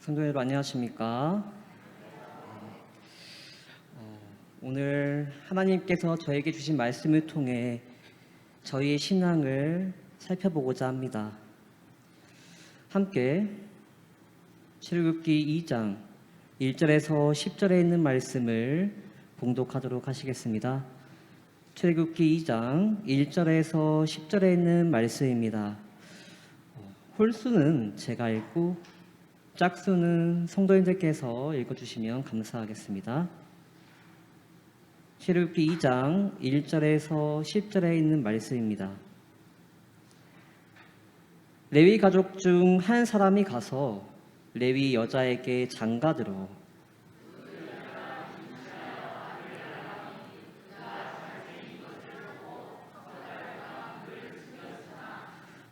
성도 여러분 안녕하십니까? 오늘 하나님께서 저에게 주신 말씀을 통해 저희의 신앙을 살펴보고자 합니다. 함께 출애굽기 2장 1절에서 10절에 있는 말씀을 봉독하도록 하시겠습니다. 출애굽기 2장 1절에서 10절에 있는 말씀입니다. 홀수는 제가 읽고 짝수는 성도님들께서 읽어주시면 감사하겠습니다. 출애굽기 2장 1절에서 10절에 있는 말씀입니다. 레위 가족 중 한 사람이 가서 레위 여자에게 장가들어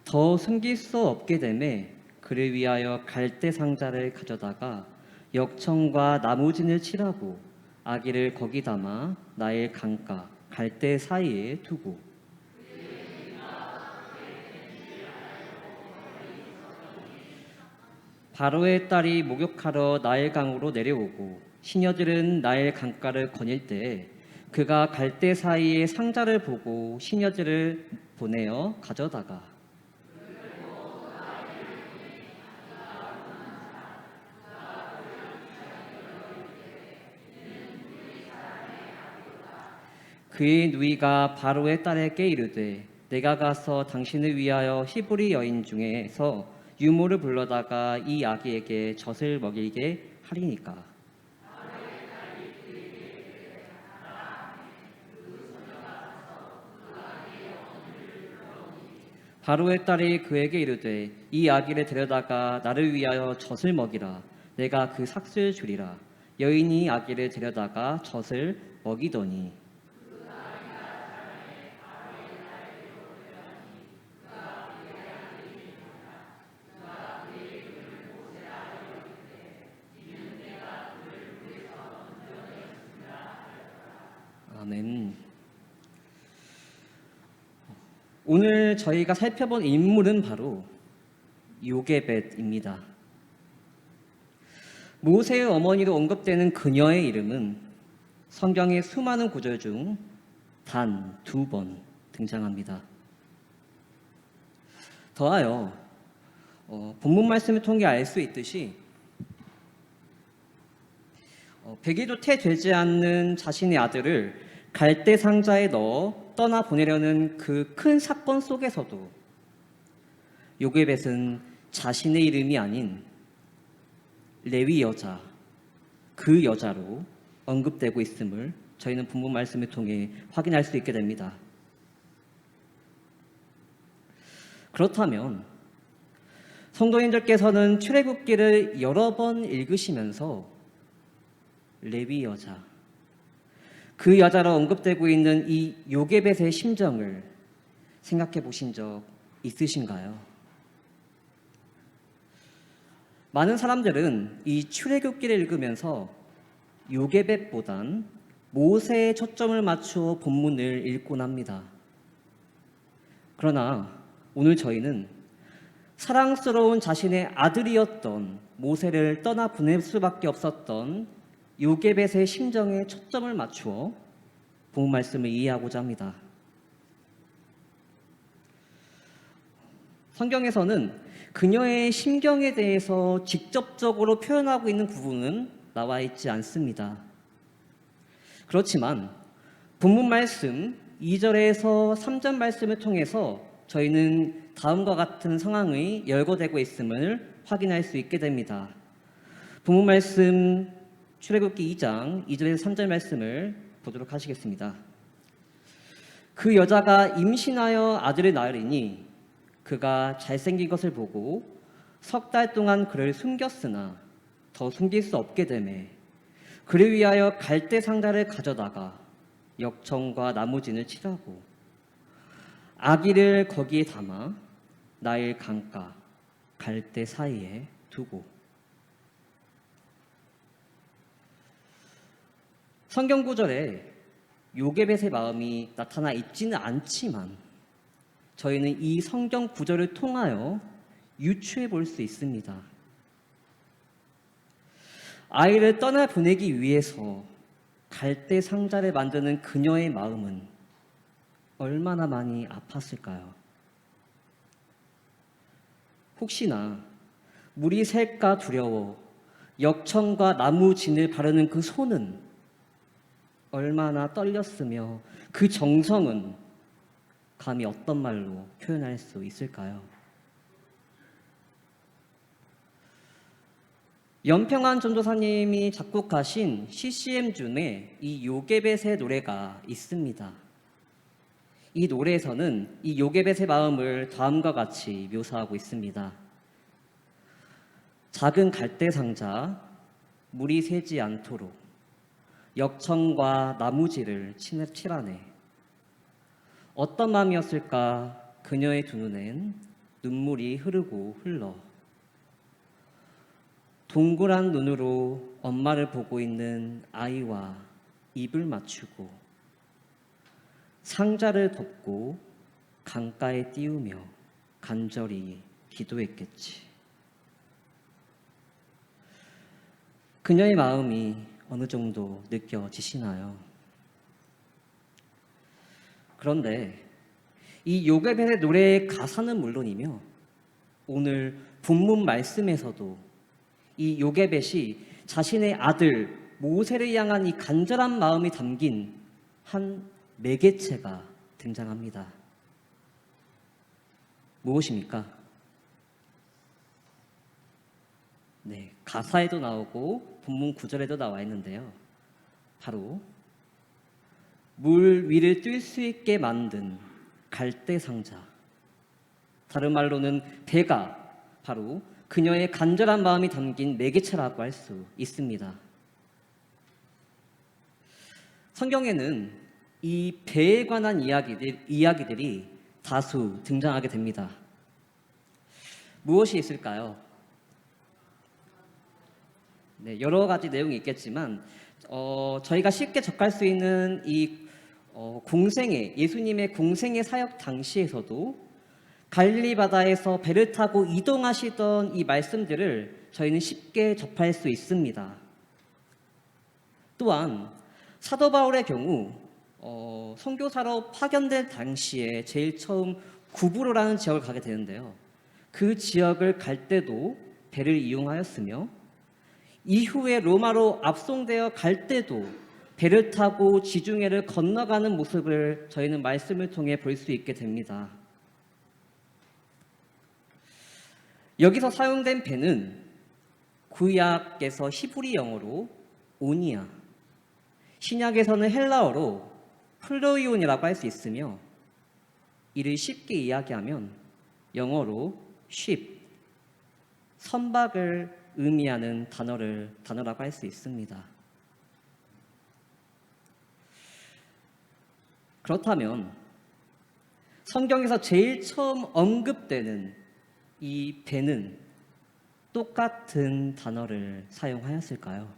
더 숨길 수 없게 되매 그를 위하여 갈대 상자를 가져다가 역청과 나무진을 칠하고 아기를 거기 담아 나일 강가 갈대 사이에 두고 바로의 딸이 목욕하러 나일 강으로 내려오고 시녀들은 나일 강가를 거닐 때에 그가 갈대 사이에 상자를 보고 시녀들을 보내어 가져다가 그의 누이가 바로의 딸에게 이르되 내가 가서 당신을 위하여 히브리 여인 중에서 유모를 불러다가 이 아기에게 젖을 먹이게 하리니까. 바로의 딸이 그에게 이르되 이 아기를 데려다가 나를 위하여 젖을 먹이라. 내가 그 삭슬 주리라. 여인이 아기를 데려다가 젖을 먹이더니 아멘. 오늘 저희가 살펴본 인물은 바로 요게벳입니다. 모세의 어머니로 언급되는 그녀의 이름은 성경의 수많은 구절 중 단 2번 등장합니다. 더하여 본문 말씀을 통해 알 수 있듯이 100일도 채 되지 않는 자신의 아들을 갈대 상자에 넣어 떠나 보내려는 그 큰 사건 속에서도 요게벳은 자신의 이름이 아닌 레위 여자, 그 여자로 언급되고 있음을 저희는 본문 말씀을 통해 확인할 수 있게 됩니다. 그렇다면 성도님들께서는 출애굽기를 여러 번 읽으시면서 레위 여자, 그 여자로 언급되고 있는 이 요게벳의 심정을 생각해 보신 적 있으신가요? 많은 사람들은 이 출애굽기를 읽으면서 요게벳보단 모세에 초점을 맞추어 본문을 읽곤 합니다. 그러나 오늘 저희는 사랑스러운 자신의 아들이었던 모세를 떠나 보낼 수밖에 없었던 요게벳의 심정에 초점을 맞추어 본문 말씀을 이해하고자 합니다. 성경에서는 그녀의 심경에 대해서 직접적으로 표현하고 있는 부분은 나와 있지 않습니다. 그렇지만 본문 말씀 2절에서 3절 말씀을 통해서 저희는 다음과 같은 상황이 열거되고 있음을 확인할 수 있게 됩니다. 본문 말씀 출애굽기 2장 2절에서 3절 말씀을 보도록 하시겠습니다. 그 여자가 임신하여 아들을 낳으리니 그가 잘생긴 것을 보고 석 달 동안 그를 숨겼으나 더 숨길 수 없게 되매 그를 위하여 갈대 상자를 가져다가 역청과 나무진을 칠하고 아기를 거기에 담아 나일 강가 갈대 사이에 두고. 성경 구절에 요게벳의 마음이 나타나 있지는 않지만 저희는 이 성경 구절을 통하여 유추해 볼 수 있습니다. 아이를 떠나보내기 위해서 갈대 상자를 만드는 그녀의 마음은 얼마나 많이 아팠을까요? 혹시나 물이 셀까 두려워 역청과 나무 진을 바르는 그 손은 얼마나 떨렸으며 그 정성은 감히 어떤 말로 표현할 수 있을까요? 연평한 전도사님이 작곡하신 CCM 중에 이 요게벳의 노래가 있습니다. 이 노래에서는 이 요게벳의 마음을 다음과 같이 묘사하고 있습니다. 작은 갈대 상자, 물이 새지 않도록 역청과 나무지를 칠하네. 어떤 마음이었을까? 그녀의 두 눈엔 눈물이 흐르고 흘러. 동그란 눈으로 엄마를 보고 있는 아이와 입을 맞추고 상자를 덮고 강가에 띄우며 간절히 기도했겠지. 그녀의 마음이 어느 정도 느껴지시나요? 그런데 이 요게벳의 노래의 가사는 물론이며 오늘 본문 말씀에서도 이 요게벳이 자신의 아들 모세를 향한 이 간절한 마음이 담긴 한 매개체가 등장합니다. 무엇입니까? 네, 가사에도 나오고 본문 구절에도 나와 있는데요. 바로 물 위를 뛸 수 있게 만든 갈대 상자. 다른 말로는 배가 바로 그녀의 간절한 마음이 담긴 매개체라고 할 수 있습니다. 성경에는 이 배에 관한 이야기들이 다수 등장하게 됩니다. 무엇이 있을까요? 네, 여러 가지 내용이 있겠지만 저희가 쉽게 접할 수 있는 이 예수님의 공생의 사역 당시에서도 갈릴리 바다에서 배를 타고 이동하시던 이 말씀들을 저희는 쉽게 접할 수 있습니다. 또한 사도 바울의 경우 선교사로 파견된 당시에 제일 처음 구브로라는 지역을 가게 되는데요. 그 지역을 갈 때도 배를 이용하였으며 이후에 로마로 압송되어 갈 때도 배를 타고 지중해를 건너가는 모습을 저희는 말씀을 통해 볼 수 있게 됩니다. 여기서 사용된 배는 구약에서 히브리 영어로 오니아, 신약에서는 헬라어로 플로이온이라고 할 수 있으며 이를 쉽게 이야기하면 영어로 ship, 선박을 의미하는 단어라고 할 수 있습니다. 그렇다면 성경에서 제일 처음 언급되는 이 배는 똑같은 단어를 사용하였을까요?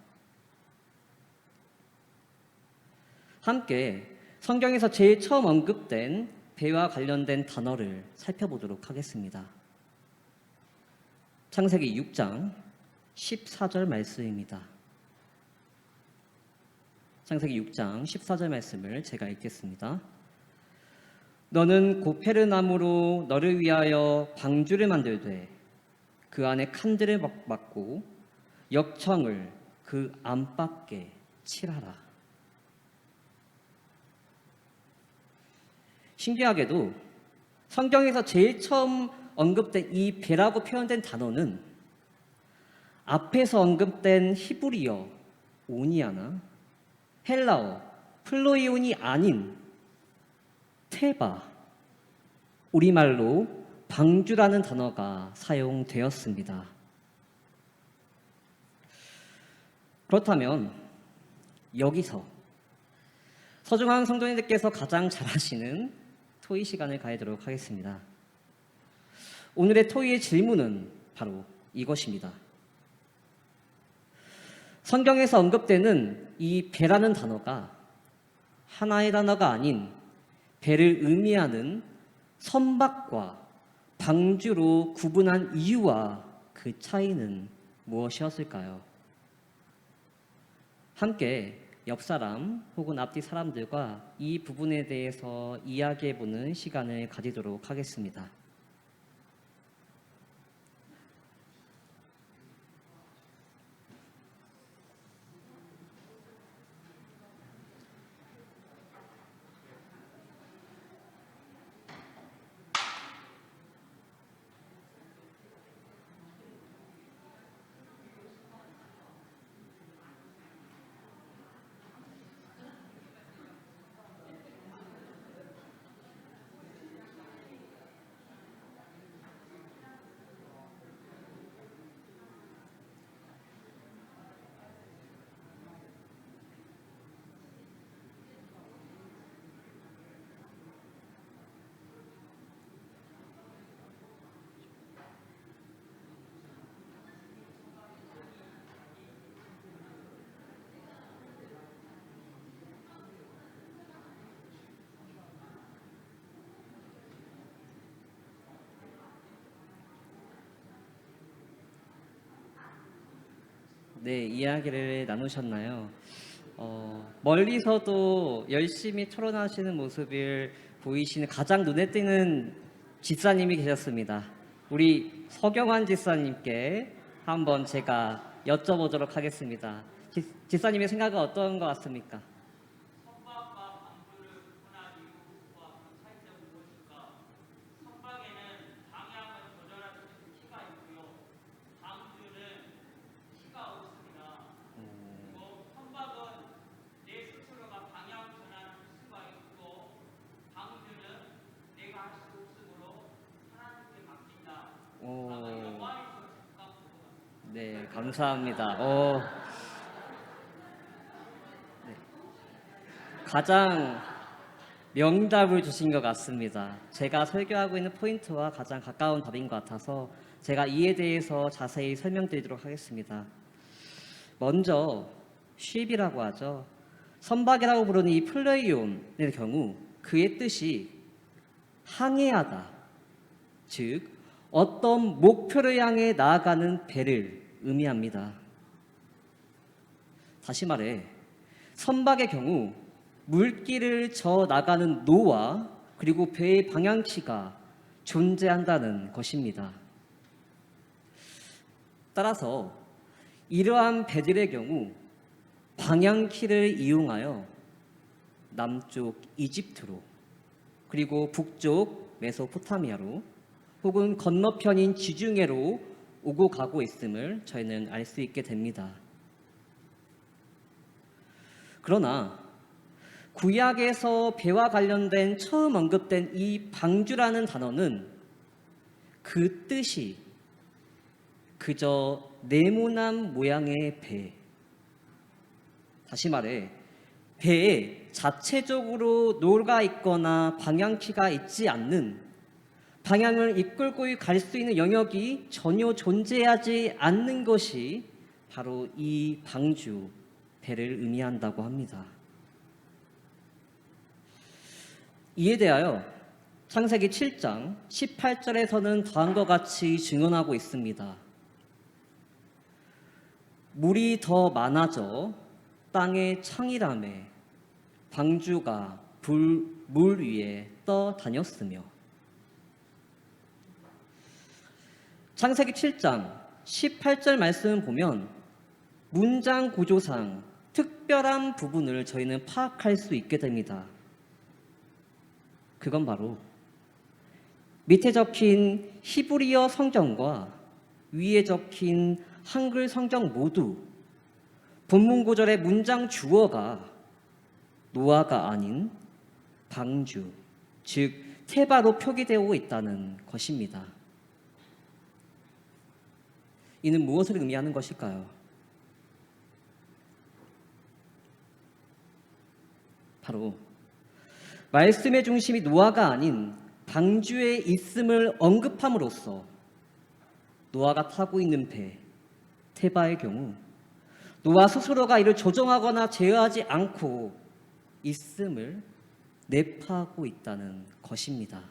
함께 성경에서 제일 처음 언급된 배와 관련된 단어를 살펴보도록 하겠습니다. 창세기 6장 14절 말씀입니다. 창세기 6장 14절 말씀을 제가 읽겠습니다. 너는 고페르나무로 너를 위하여 방주를 만들되 그 안에 칸들을 막고 역청을 그 안팎에 칠하라. 신기하게도 성경에서 제일 처음 언급된 이 배라고 표현된 단어는 앞에서 언급된 히브리어 오니아나 헬라어 플로이온이 아닌 테바, 우리말로 방주라는 단어가 사용되었습니다. 그렇다면 여기서 서중한 성도님들께서 가장 잘 아시는 토의 시간을 가지도록 하겠습니다. 오늘의 토의의 질문은 바로 이것입니다. 성경에서 언급되는 이 배라는 단어가 하나의 단어가 아닌 배를 의미하는 선박과 방주로 구분한 이유와 그 차이는 무엇이었을까요? 함께 옆 사람 혹은 앞뒤 사람들과 이 부분에 대해서 이야기해보는 시간을 가지도록 하겠습니다. 네, 이야기를 나누셨나요? 멀리서도 열심히 토론하시는 모습을 보이시는 가장 눈에 띄는 집사님이 계셨습니다. 우리 서경환 집사님께 한번 제가 여쭤보도록 하겠습니다. 집사님의 생각은 어떤 것 같습니까? 오, 네, 감사합니다. 네, 가장 명답을 주신 것 같습니다. 제가 설교하고 있는 포인트와 가장 가까운 답인 것 같아서 제가 이에 대해서 자세히 설명드리도록 하겠습니다. 먼저 쉽이라고 하죠. 선박이라고 부르는 이 플레이온의 경우 그의 뜻이 항해하다, 즉 어떤 목표를 향해 나아가는 배를 의미합니다. 다시 말해 선박의 경우 물길을 저 나가는 노와 그리고 배의 방향키가 존재한다는 것입니다. 따라서 이러한 배들의 경우 방향키를 이용하여 남쪽 이집트로 그리고 북쪽 메소포타미아로 혹은 건너편인 지중해로 오고 가고 있음을 저희는 알 수 있게 됩니다. 그러나 구약에서 배와 관련된 처음 언급된 이 방주라는 단어는 그 뜻이 그저 네모난 모양의 배, 다시 말해 배에 자체적으로 노가 있거나 방향키가 있지 않는, 방향을 이끌고 갈 수 있는 영역이 전혀 존재하지 않는 것이 바로 이 방주, 배를 의미한다고 합니다. 이에 대하여 창세기 7장 18절에서는 다음과 같이 증언하고 있습니다. 물이 더 많아져 땅의 창이라매 방주가 물 위에 떠다녔으며. 창세기 7장 18절 말씀을 보면 문장 구조상 특별한 부분을 저희는 파악할 수 있게 됩니다. 그건 바로 밑에 적힌 히브리어 성경과 위에 적힌 한글 성경 모두 본문 구절의 문장 주어가 노아가 아닌 방주, 즉 테바로 표기되어 있다는 것입니다. 이는 무엇을 의미하는 것일까요? 바로 말씀의 중심이 노아가 아닌 방주에 있음을 언급함으로써 노아가 타고 있는 배 테바의 경우 노아 스스로가 이를 조정하거나 제어하지 않고 있음을 내포하고 있다는 것입니다.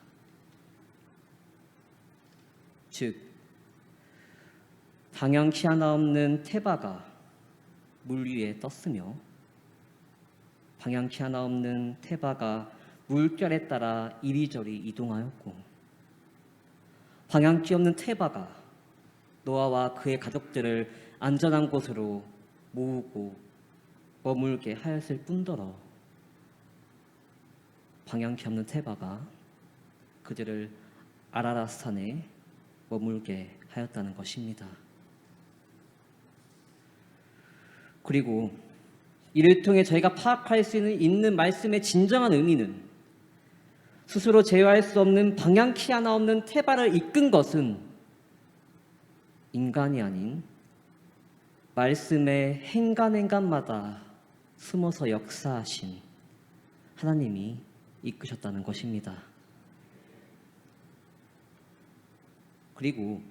즉 방향키 하나 없는 테바가 물 위에 떴으며 방향키 하나 없는 테바가 물결에 따라 이리저리 이동하였고 방향키 없는 테바가 노아와 그의 가족들을 안전한 곳으로 모으고 머물게 하였을 뿐더러 방향키 없는 테바가 그들을 아라랏산에 머물게 하였다는 것입니다. 그리고 이를 통해 저희가 파악할 수 있는 말씀의 진정한 의미는 스스로 제어할 수 없는 방향키 하나 없는 테바를 이끈 것은 인간이 아닌 말씀의 행간마다 숨어서 역사하신 하나님이 이끄셨다는 것입니다. 그리고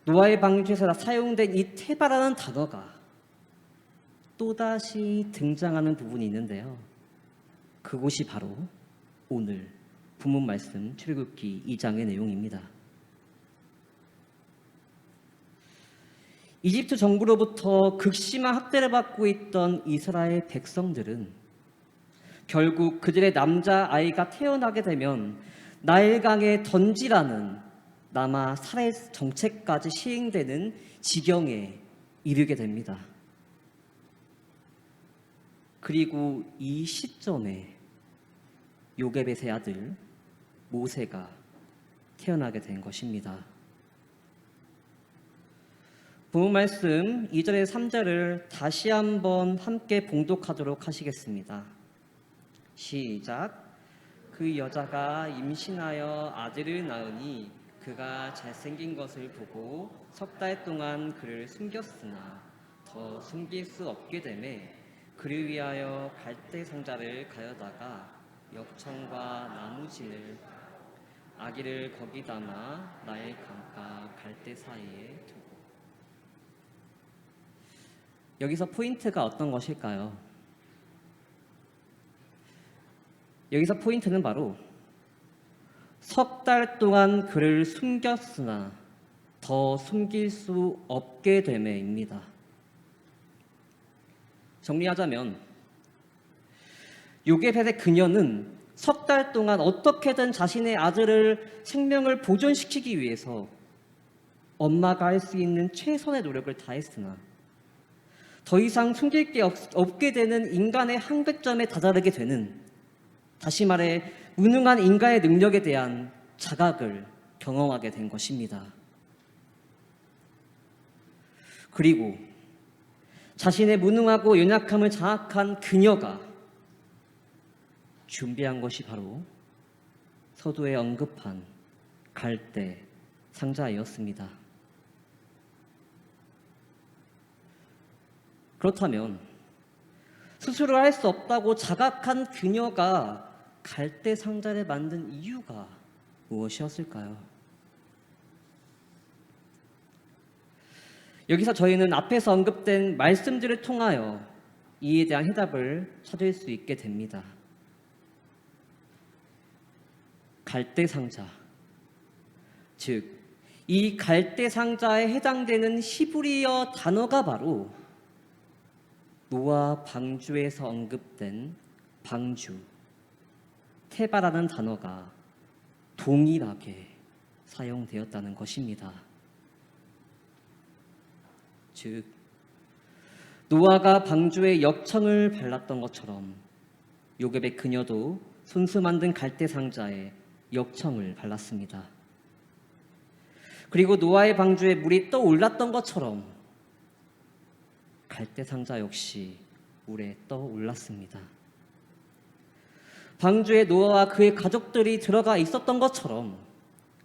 노아의 방주에서 사용된 이 테바라는 단어가 또다시 등장하는 부분이 있는데요. 그곳이 바로 오늘 본문 말씀 출애굽기 2장의 내용입니다. 이집트 정부로부터 극심한 학대를 받고 있던 이스라엘 백성들은 결국 그들의 남자아이가 태어나게 되면 나일강에 던지라는 남아 살해 정책까지 시행되는 지경에 이르게 됩니다. 그리고 이 시점에 요게벳의 아들 모세가 태어나게 된 것입니다. 본문 말씀 2절에서 3절을 다시 한번 함께 봉독하도록 하시겠습니다. 시작. 그 여자가 임신하여 아들을 낳으니 그가 잘생긴 것을 보고 석 달 동안 그를 숨겼으나 더 숨길 수 없게 되매 그를 위하여 갈대 상자를 가져다가 역청과 나무진을 아기를 거기 담아 나일 강가 갈대 사이에 두고. 여기서 포인트가 어떤 것일까요? 여기서 포인트는 바로 석 달 동안 그를 숨겼으나 더 숨길 수 없게 됨에입니다. 정리하자면 요게벳의 그녀는 석 달 동안 어떻게든 자신의 아들을 생명을 보존시키기 위해서 엄마가 할 수 있는 최선의 노력을 다했으나 더 이상 숨길 게 없게 되는 인간의 한계점에 다다르게 되는, 다시 말해 무능한 인간의 능력에 대한 자각을 경험하게 된 것입니다. 그리고 자신의 무능하고 연약함을 자학한 그녀가 준비한 것이 바로 서두에 언급한 갈대 상자였습니다. 그렇다면 스스로 할 수 없다고 자각한 그녀가 갈대 상자를 만든 이유가 무엇이었을까요? 여기서 저희는 앞에서 언급된 말씀들을 통하여 이에 대한 해답을 찾을 수 있게 됩니다. 갈대 상자, 즉 이 갈대 상자에 해당되는 히브리어 단어가 바로 노아 방주에서 언급된 방주, 테바라는 단어가 동일하게 사용되었다는 것입니다. 즉 노아가 방주에 역청을 발랐던 것처럼 요게벳 그녀도 손수 만든 갈대 상자에 역청을 발랐습니다. 그리고 노아의 방주에 물이 떠올랐던 것처럼 갈대 상자 역시 물에 떠올랐습니다. 방주에 노아와 그의 가족들이 들어가 있었던 것처럼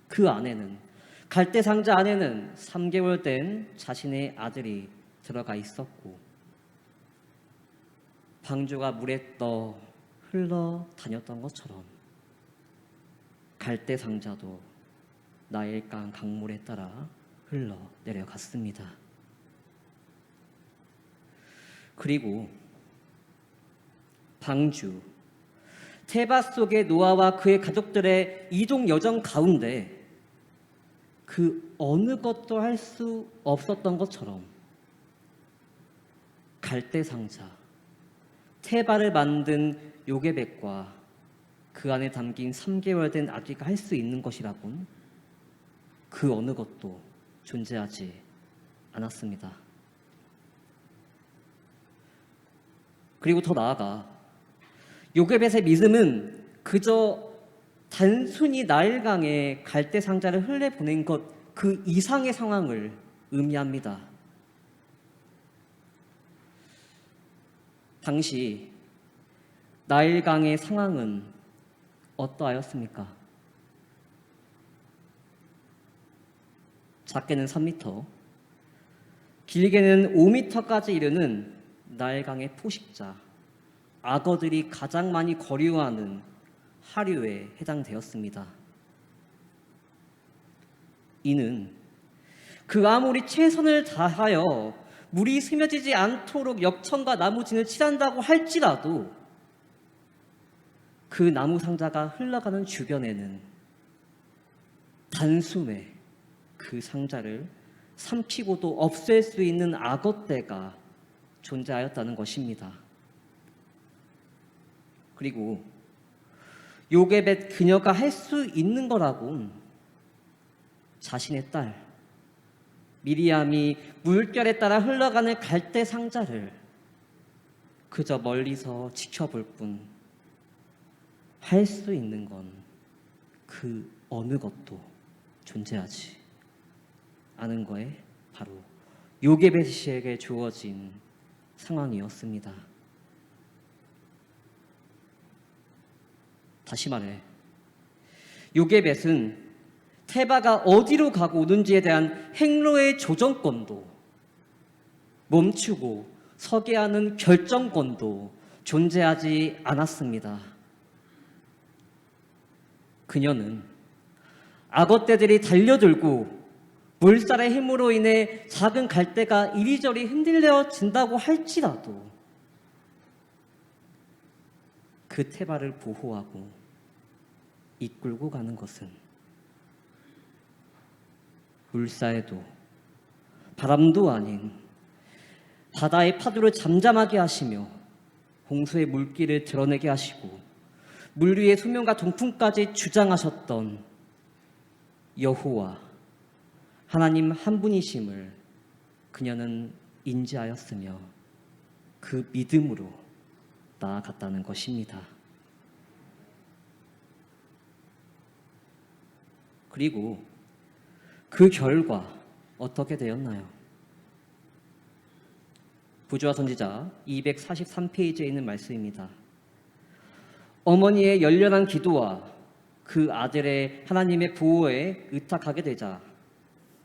그 안에는, 갈대 상자 안에는 3개월 된 자신의 아들이 들어가 있었고 방주가 물에 떠 흘러 다녔던 것처럼 갈대 상자도 나일강 강물에 따라 흘러 내려갔습니다. 그리고 방주, 테바 속의 노아와 그의 가족들의 이동 여정 가운데 그 어느 것도 할 수 없었던 것처럼 갈대 상자, 테바를 만든 요게벳과 그 안에 담긴 3개월 된 아기가 할 수 있는 것이라곤 그 어느 것도 존재하지 않았습니다. 그리고 더 나아가 요게벳의 믿음은 그저 단순히 나일강에 갈대 상자를 흘려보낸 것 그 이상의 상황을 의미합니다. 당시 나일강의 상황은 어떠하였습니까? 작게는 3m, 길게는 5m까지 이르는 나일강의 포식자, 악어들이 가장 많이 거류하는 하류에 해당되었습니다. 이는 그 아무리 최선을 다하여 물이 스며지지 않도록 역청과 나무진을 칠한다고 할지라도 그 나무 상자가 흘러가는 주변에는 단숨에 그 상자를 삼키고도 없앨 수 있는 악어떼가 존재하였다는 것입니다. 그리고 요게벳 그녀가 할 수 있는 거라곤 자신의 딸 미리암이 물결에 따라 흘러가는 갈대 상자를 그저 멀리서 지켜볼 뿐 할 수 있는 건 그 어느 것도 존재하지 않은 거에 바로 요게벳에게 주어진 상황이었습니다. 다시 말해 요게벳은 테바가 어디로 가고 오는지에 대한 행로의 조정권도 멈추고 서게 하는 결정권도 존재하지 않았습니다. 그녀는 악어떼들이 달려들고 물살의 힘으로 인해 작은 갈대가 이리저리 흔들려진다고 할지라도 그 테바를 보호하고 이끌고 가는 것은 물사에도 바람도 아닌 바다의 파도를 잠잠하게 하시며 홍수의 물길을 드러내게 하시고 물 위의 소명과 동풍까지 주장하셨던 여호와 하나님 한 분이심을 그녀는 인지하였으며 그 믿음으로 나아갔다는 것입니다. 그리고 그 결과 어떻게 되었나요? 부조화 선지자 243페이지에 있는 말씀입니다. 어머니의 열렬한 기도와 그 아들의 하나님의 보호에 의탁하게 되자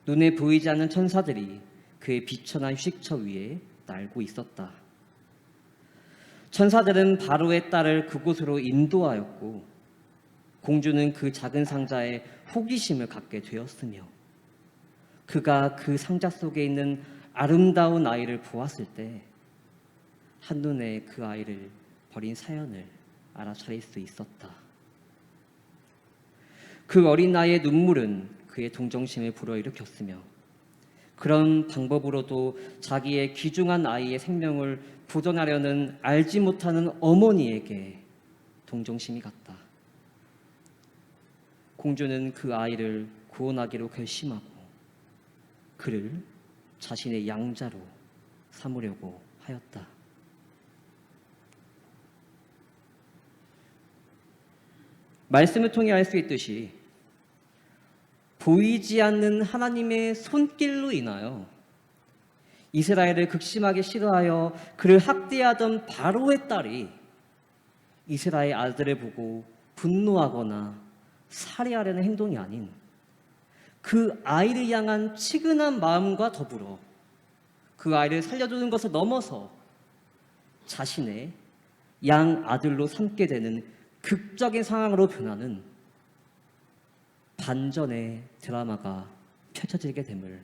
눈에 보이지 않는 천사들이 그의 비천한 휴식처 위에 날고 있었다. 천사들은 바로의 딸을 그곳으로 인도하였고 공주는 그 작은 상자에 호기심을 갖게 되었으며 그가 그 상자 속에 있는 아름다운 아이를 보았을 때 한눈에 그 아이를 버린 사연을 알아차릴 수 있었다. 그 어린 나이의 눈물은 그의 동정심을 불어일으켰으며 그런 방법으로도 자기의 귀중한 아이의 생명을 보존하려는 알지 못하는 어머니에게 동정심이 갔다. 공주는 그 아이를 구원하기로 결심하고 그를 자신의 양자로 삼으려고 하였다. 말씀을 통해 알 수 있듯이 보이지 않는 하나님의 손길로 인하여 이스라엘을 극심하게 싫어하여 그를 학대하던 바로의 딸이 이스라엘 아들을 보고 분노하거나 살해하려는 행동이 아닌 그 아이를 향한 치근한 마음과 더불어 그 아이를 살려주는 것을 넘어서 자신의 양 아들로 삼게 되는 극적인 상황으로 변하는 반전의 드라마가 펼쳐지게 됨을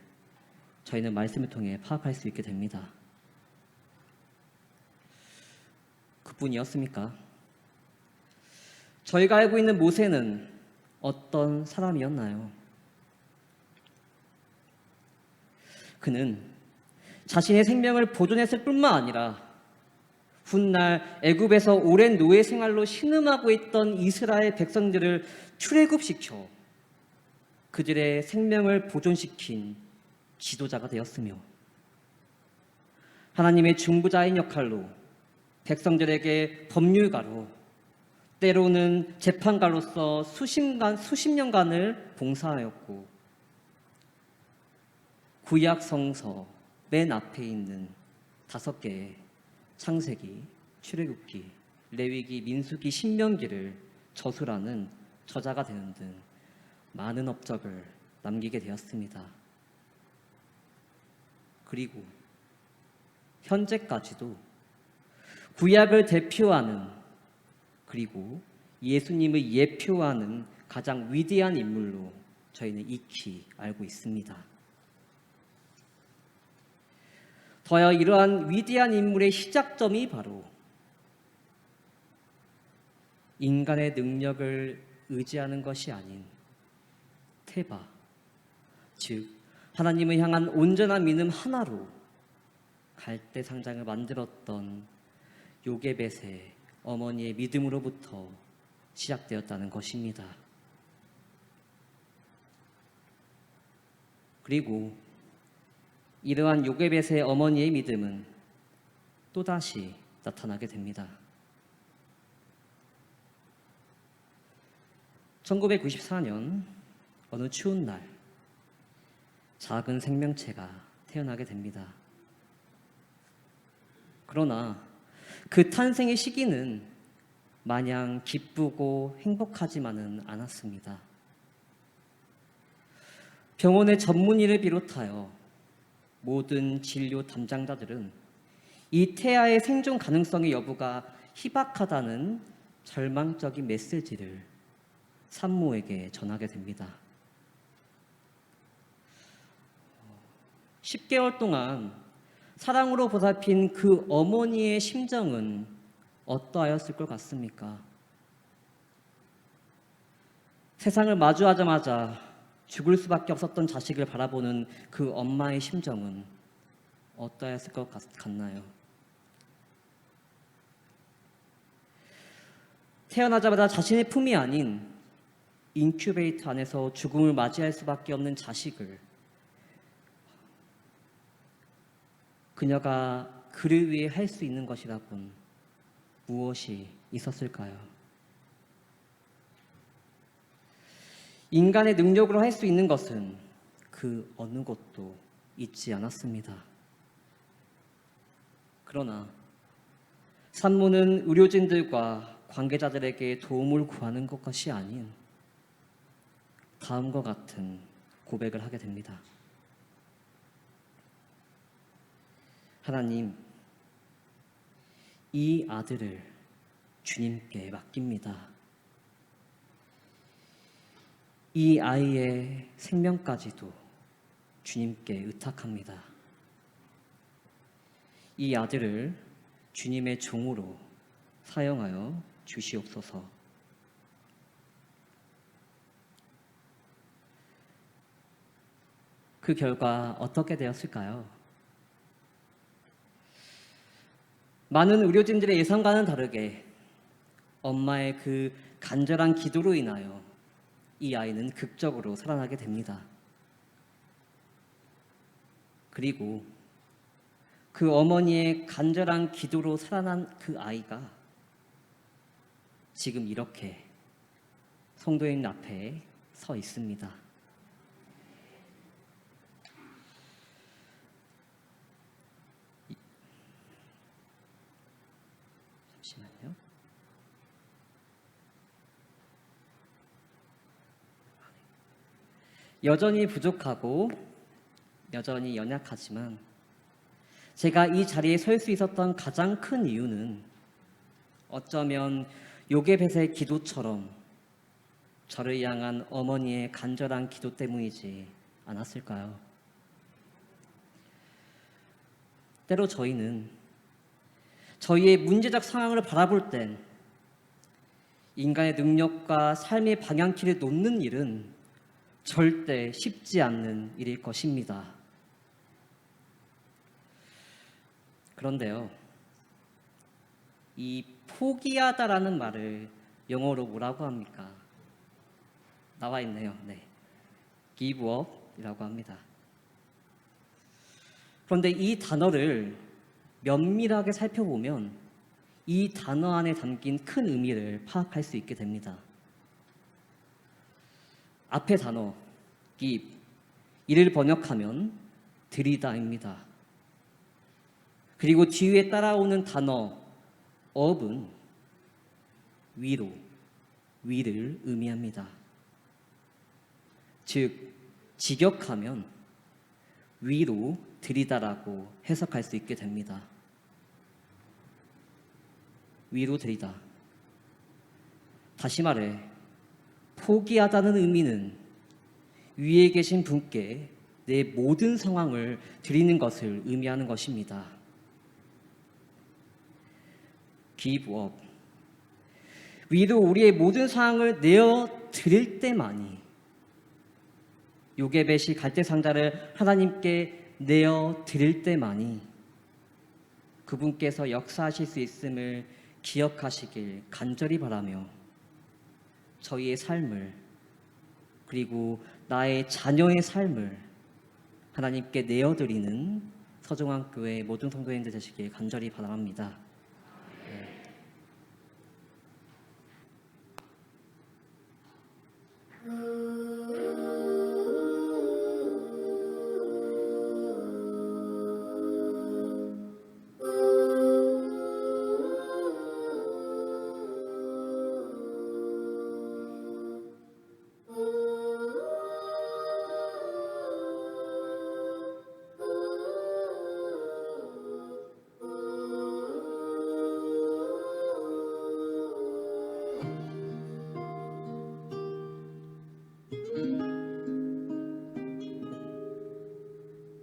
저희는 말씀을 통해 파악할 수 있게 됩니다. 그뿐이었습니까? 저희가 알고 있는 모세는 어떤 사람이었나요? 그는 자신의 생명을 보존했을 뿐만 아니라 훗날 애굽에서 오랜 노예 생활로 신음하고 있던 이스라엘 백성들을 출애굽시켜 그들의 생명을 보존시킨 지도자가 되었으며, 하나님의 중보자인 역할로 백성들에게 법률가로, 때로는 재판가로서 수십 년간을 봉사하였고, 구약 성서 맨 앞에 있는 5개의 창세기, 출애굽기, 레위기, 민수기, 신명기를 저술하는 저자가 되는 등 많은 업적을 남기게 되었습니다. 그리고 현재까지도 구약을 대표하는, 그리고 예수님을 예표하는 가장 위대한 인물로 저희는 익히 알고 있습니다. 더하여 이러한 위대한 인물의 시작점이 바로 인간의 능력을 의지하는 것이 아닌 테바, 즉 하나님을 향한 온전한 믿음 하나로 갈대 상장을 만들었던 요게벳의 어머니의 믿음으로부터 시작되었다는 것입니다. 그리고 이러한 요게벳의 어머니의 믿음은 또다시 나타나게 됩니다. 1994년 어느 추운 날, 작은 생명체가 태어나게 됩니다. 그러나 그 탄생의 시기는 마냥 기쁘고 행복하지만은 않았습니다. 병원의 전문의를 비롯하여 모든 진료 담당자들은 이 태아의 생존 가능성의 여부가 희박하다는 절망적인 메시지를 산모에게 전하게 됩니다. 10개월 동안 사랑으로 보살핀 그 어머니의 심정은 어떠하였을 것 같습니까? 세상을 마주하자마자 죽을 수밖에 없었던 자식을 바라보는 그 엄마의 심정은 어떠하였을 것 같나요? 태어나자마자 자신의 품이 아닌 인큐베이터 안에서 죽음을 맞이할 수밖에 없는 자식을, 그녀가 그를 위해 할 수 있는 것이라곤 무엇이 있었을까요? 인간의 능력으로 할 수 있는 것은 그 어느 것도 있지 않았습니다. 그러나 산모는 의료진들과 관계자들에게 도움을 구하는 것이 아닌 다음과 같은 고백을 하게 됩니다. 하나님, 이 아들을 주님께 맡깁니다. 이 아이의 생명까지도 주님께 의탁합니다. 이 아들을 주님의 종으로 사용하여 주시옵소서. 그 결과 어떻게 되었을까요? 많은 의료진들의 예상과는 다르게 엄마의 그 간절한 기도로 인하여 이 아이는 극적으로 살아나게 됩니다. 그리고 그 어머니의 간절한 기도로 살아난 그 아이가 지금 이렇게 성도인 앞에 서 있습니다. 잠시만요. 여전히 부족하고 여전히 연약하지만 제가 이 자리에 설 수 있었던 가장 큰 이유는 어쩌면 요게벳의 기도처럼 저를 향한 어머니의 간절한 기도 때문이지 않았을까요? 때로 저희는 저희의 문제적 상황을 바라볼 땐 인간의 능력과 삶의 방향키를 놓는 일은 절대 쉽지 않는 일일 것입니다. 그런데요, 이 포기하다라는 말을 영어로 뭐라고 합니까? 나와 있네요. 네, give up이라고 합니다. 그런데 이 단어를 면밀하게 살펴보면 이 단어 안에 담긴 큰 의미를 파악할 수 있게 됩니다. 앞의 단어 give, 이를 번역하면 들이다입니다. 그리고 뒤에 따라오는 단어 up은 위로, 위를 의미합니다. 즉, 직역하면 위로 들이다라고 해석할 수 있게 됩니다. 위로 들이다. 다시 말해, 포기하다는 의미는 위에 계신 분께 내 모든 상황을 드리는 것을 의미하는 것입니다. give up. 위로 우리의 모든 상황을 내어 드릴 때만이, 요게벳이 갈대상자를 하나님께 내어 드릴 때만이 그분께서 역사하실 수 있음을 기억하시길 간절히 바라며, 저희의 삶을, 그리고 나의 자녀의 삶을 하나님께 내어드리는 서정환교회 모든 성도님들 되시길 간절히 바랍니다.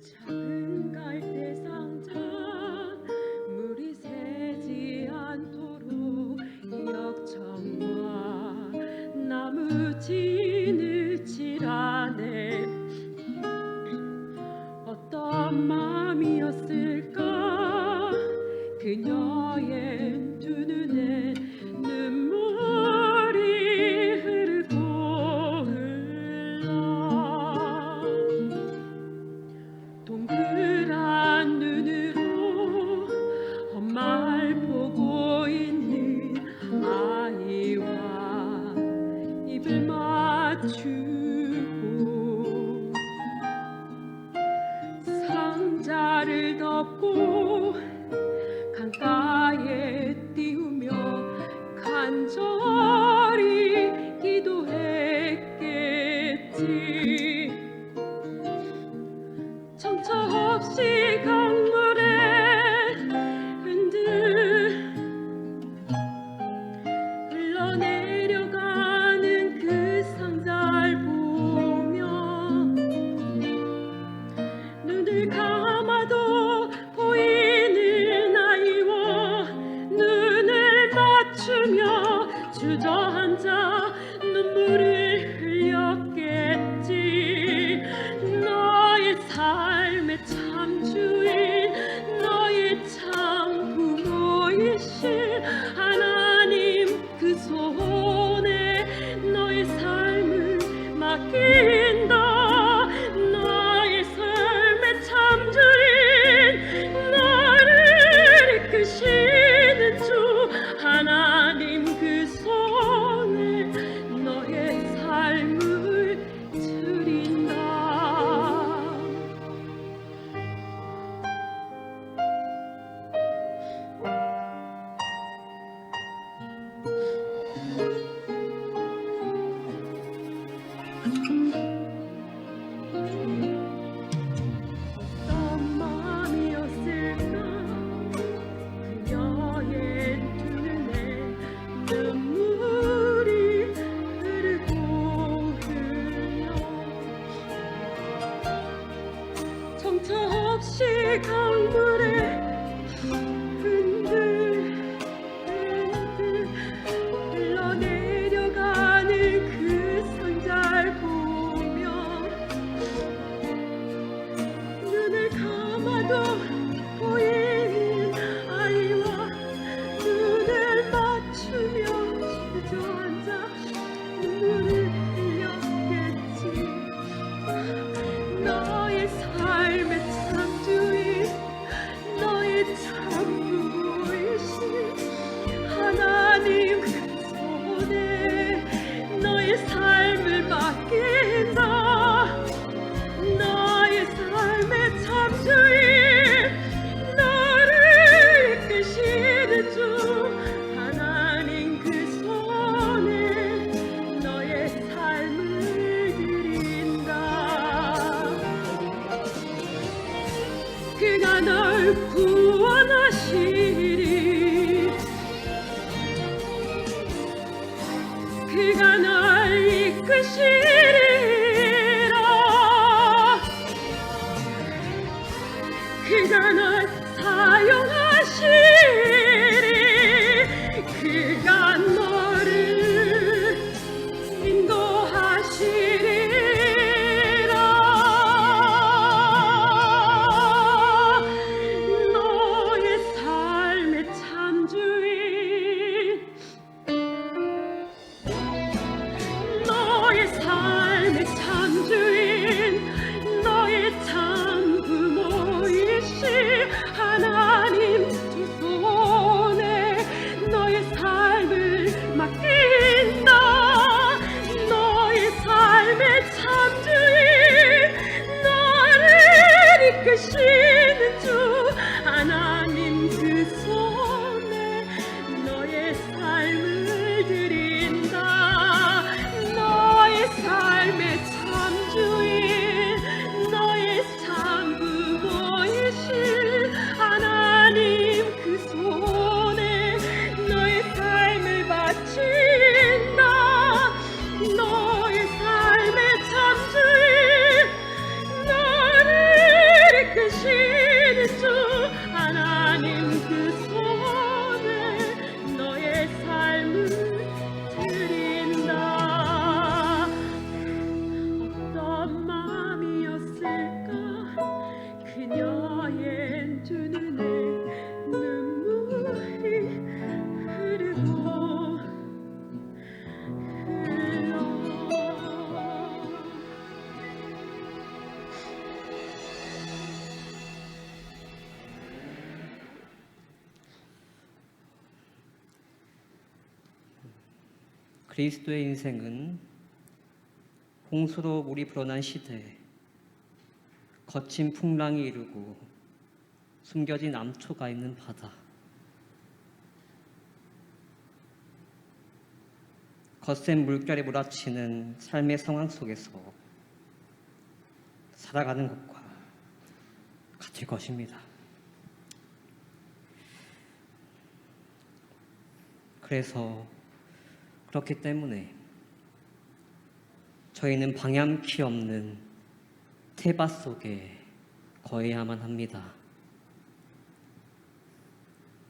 작은 갈대상자 물이 새지 않도록 역청과 나무 지느질하네. 어떤 마음이었을까 그녀의 두 눈에 눈물이 흐르고 흘러. 동그란 눈으로 엄마를 보고 있는 아이와 입을 맞추고 상자를 덮고 강가에 띄우며 간절히 기도했겠지. 정처 없이 강물에 흔들 흘러내려가는 그 상자를 보며 눈을 감아도 보이는 아이와 눈을 맞추며 주저앉아 눈물을 흘렸겠지. 너의 삶의 참 주인, 너의 참 부모이신 하나님 그 손에 너의 삶을 맡긴다. 너의 삶의 참 주인, 너를 이끄시는 주 하나님 그 손에 너의 삶을 드린다. 어떤 마음이었을까 그녀의 두 눈에 눈물이 흐르고 흘러. 정처 없이 강물에 흔들 흘러내려가는 그 상자를 보며 눈을 감아도 보이는 그가 널 구원하시리 그가 널 이끄시리라 그가 널 사용하시리 그가 너를 인도하시리라 너의 삶의 참주인 너의 삶의 참주인 너의 참 부모이신 하나님 두 손에 너의 삶을 맡긴다 너의 삶의 참주인 너를 이끄시는 주 하나님 그 손에 너의 삶을 드린다 너의 삶의 참주인 너의 참 부모이신 하나님 그 손에 너의 삶을 바친다 너의 삶의 참주인 너를 이끄시는 주 하나님 그 손에 너의 삶을 드린다 어떤 마음이었을까 그녀의 두 눈에 눈물이 흐르고 흘러 그리스도의 인생은 홍수로 물이 불어난 시대에 거친 풍랑이 이르고 숨겨진 암초가 있는 바다 거센 물결에 몰아치는 삶의 상황 속에서 살아가는 것과 같을 것입니다. 그렇기 때문에 저희는 방향키 없는 태바 속에 거해야만 합니다.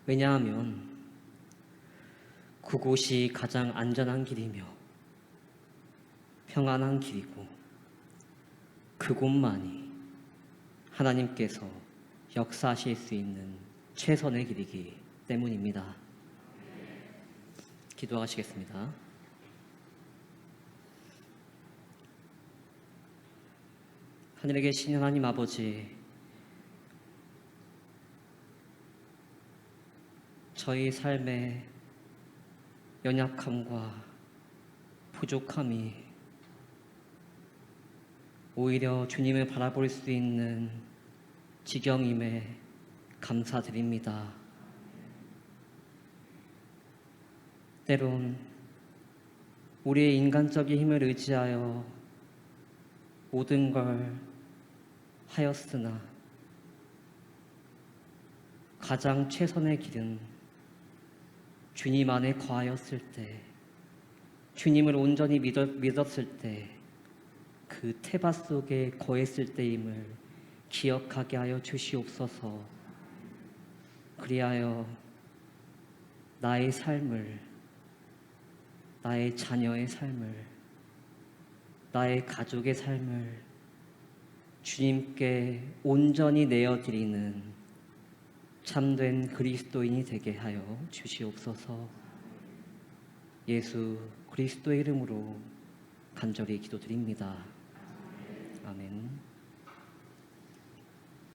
왜냐하면 그곳이 가장 안전한 길이며 평안한 길이고 그곳만이 하나님께서 역사하실 수 있는 최선의 길이기 때문입니다. 기도하시겠습니다. 하늘에 계신 하나님 아버지, 저희 삶의 연약함과 부족함이 오히려 주님을 바라볼 수 있는 지경임에 감사드립니다. 때론 우리의 인간적인 힘을 의지하여 모든 걸 하였으나 가장 최선의 길은 주님 안에 거하였을 때, 주님을 온전히 믿었을 때, 그 태바 속에 거했을 때임을 기억하게 하여 주시옵소서. 그리하여 나의 삶을, 나의 자녀의 삶을, 나의 가족의 삶을 주님께 온전히 내어드리는 참된 그리스도인이 되게 하여 주시옵소서. 예수 그리스도의 이름으로 간절히 기도드립니다. 아멘.